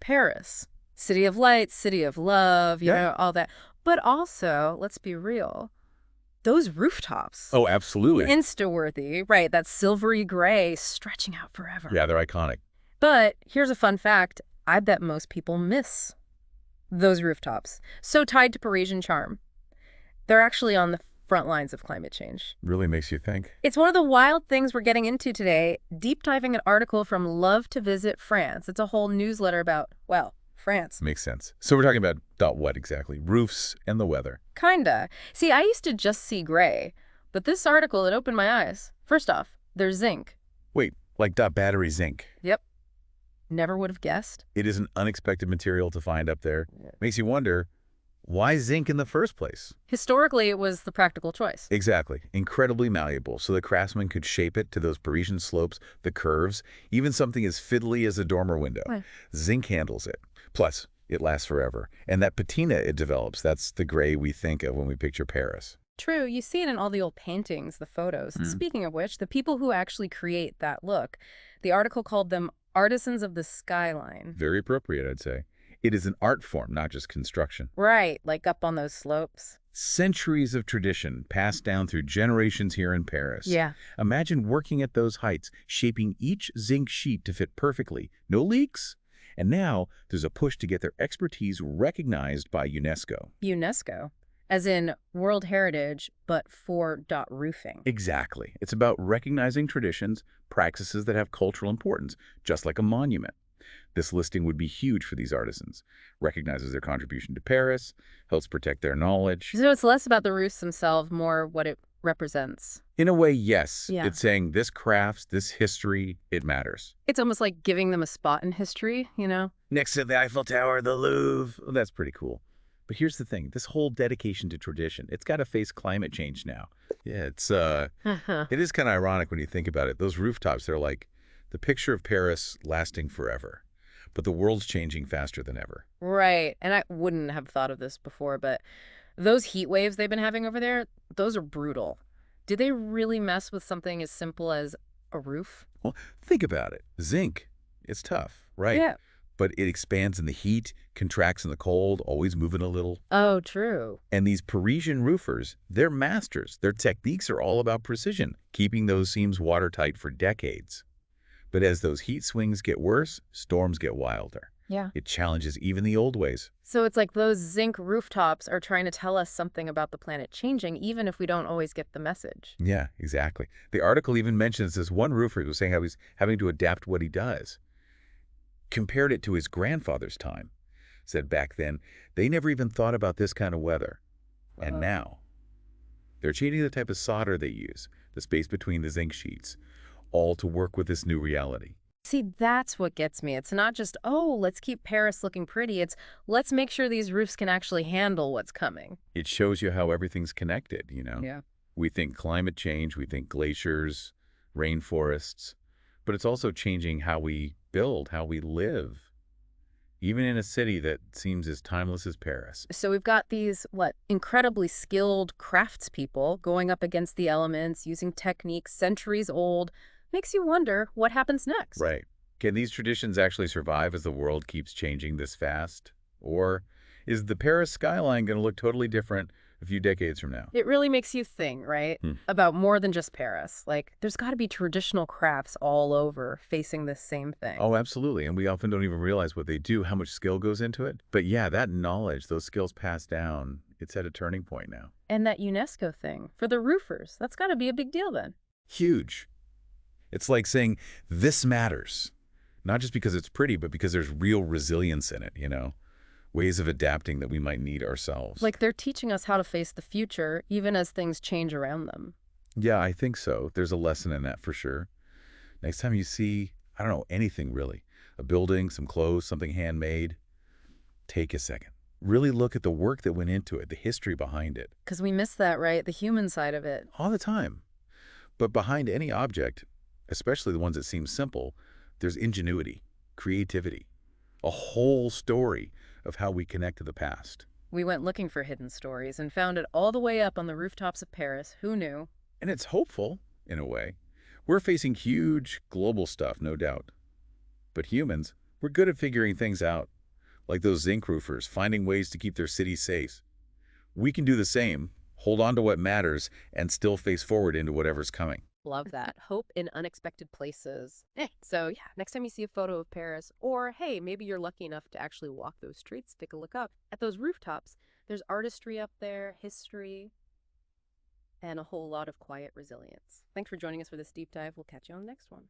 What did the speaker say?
Paris. City of lights, city of love, Yeah. all that. But also, let's be real, those rooftops. Oh, absolutely. Insta-worthy, right, that silvery gray stretching out forever. Yeah, they're iconic. But here's a fun fact. I bet most people miss those rooftops. So tied to Parisian charm. They're actually on the front lines of climate change. Really makes you think. It's one of the wild things we're getting into today, deep diving an article from Love to Visit France. It's a whole newsletter about, well, France. Makes sense. So we're talking about what exactly? Roofs and the weather. Kinda. See, I used to just see gray, but this article, it opened my eyes. First off, there's zinc. Wait, like battery zinc. Yep. Never would have guessed. It is an unexpected material to find up there. Makes you wonder, why zinc in the first place? Historically, it was the practical choice. Exactly. Incredibly malleable, so the craftsman could shape it to those Parisian slopes, the curves, even something as fiddly as a dormer window. Right. Zinc handles it. Plus, it lasts forever. And that patina it develops, that's the gray we think of when we picture Paris. True, you see it in all the old paintings, the photos. Speaking of which, the people who actually create that look, the article called them artisans of the skyline. Very appropriate, I'd say. It is an art form, not just construction. Right, like up on those slopes. Centuries of tradition passed down through generations here in Paris. Yeah. Imagine working at those heights, shaping each zinc sheet to fit perfectly. No leaks. And now there's a push to get their expertise recognized by UNESCO. UNESCO, as in World Heritage, but for roofing. Exactly. It's about recognizing traditions, practices that have cultural importance, just like a monument. This listing would be huge for these artisans. Recognizes their contribution to Paris, helps protect their knowledge. So it's less about the roofs themselves, more what it represents. In a way, yes. Yeah. It's saying this crafts, this history, it matters. It's almost like giving them a spot in history, Next to the Eiffel Tower, the Louvre. Well, that's pretty cool. But here's the thing. This whole dedication to tradition, it's got to face climate change now. Yeah, it is kind of ironic when you think about it. Those rooftops, they're like the picture of Paris lasting forever. But the world's changing faster than ever. Right. And I wouldn't have thought of this before, but those heat waves they've been having over there, those are brutal. Do they really mess with something as simple as a roof? Well, think about it. Zinc, it's tough, right? Yeah. But it expands in the heat, contracts in the cold, always moving a little. Oh, true. And these Parisian roofers, they're masters. Their techniques are all about precision, keeping those seams watertight for decades. But as those heat swings get worse, storms get wilder. Yeah. It challenges even the old ways. So it's like those zinc rooftops are trying to tell us something about the planet changing, even if we don't always get the message. Yeah, exactly. The article even mentions this one roofer who was saying how he's having to adapt what he does. Compared it to his grandfather's time. Said back then, they never even thought about this kind of weather. And now, they're changing the type of solder they use, the space between the zinc sheets, all to work with this new reality. See, that's what gets me. It's not just, oh, let's keep Paris looking pretty. It's, let's make sure these roofs can actually handle what's coming. It shows you how everything's connected, Yeah. We think climate change, we think glaciers, rainforests, but it's also changing how we build, how we live, even in a city that seems as timeless as Paris. So we've got these, incredibly skilled craftspeople going up against the elements, using techniques centuries old. Makes you wonder what happens next. Right. Can these traditions actually survive as the world keeps changing this fast? Or is the Paris skyline going to look totally different a few decades from now? It really makes you think, right? About more than just Paris. There's got to be traditional crafts all over facing this same thing. Oh, absolutely. And we often don't even realize what they do, how much skill goes into it. But yeah, that knowledge, those skills passed down, it's at a turning point now. And that UNESCO thing, for the roofers, that's got to be a big deal then. Huge. It's like saying, this matters. Not just because it's pretty, but because there's real resilience in it, Ways of adapting that we might need ourselves. Like they're teaching us how to face the future, even as things change around them. Yeah, I think so. There's a lesson in that for sure. Next time you see, I don't know, anything really, a building, some clothes, something handmade, take a second. Really look at the work that went into it, the history behind it. Because we miss that, right? The human side of it. All the time. But behind any object, especially the ones that seem simple, there's ingenuity, creativity, a whole story of how we connect to the past. We went looking for hidden stories and found it all the way up on the rooftops of Paris. Who knew? And it's hopeful, in a way. We're facing huge global stuff, no doubt. But humans, we're good at figuring things out, like those zinc roofers finding ways to keep their cities safe. We can do the same, hold on to what matters, and still face forward into whatever's coming. Love that. Hope in unexpected places. So yeah, next time you see a photo of Paris, or hey, maybe you're lucky enough to actually walk those streets, take a look up at those rooftops. There's artistry up there, history, and a whole lot of quiet resilience. Thanks for joining us for this deep dive. We'll catch you on the next one.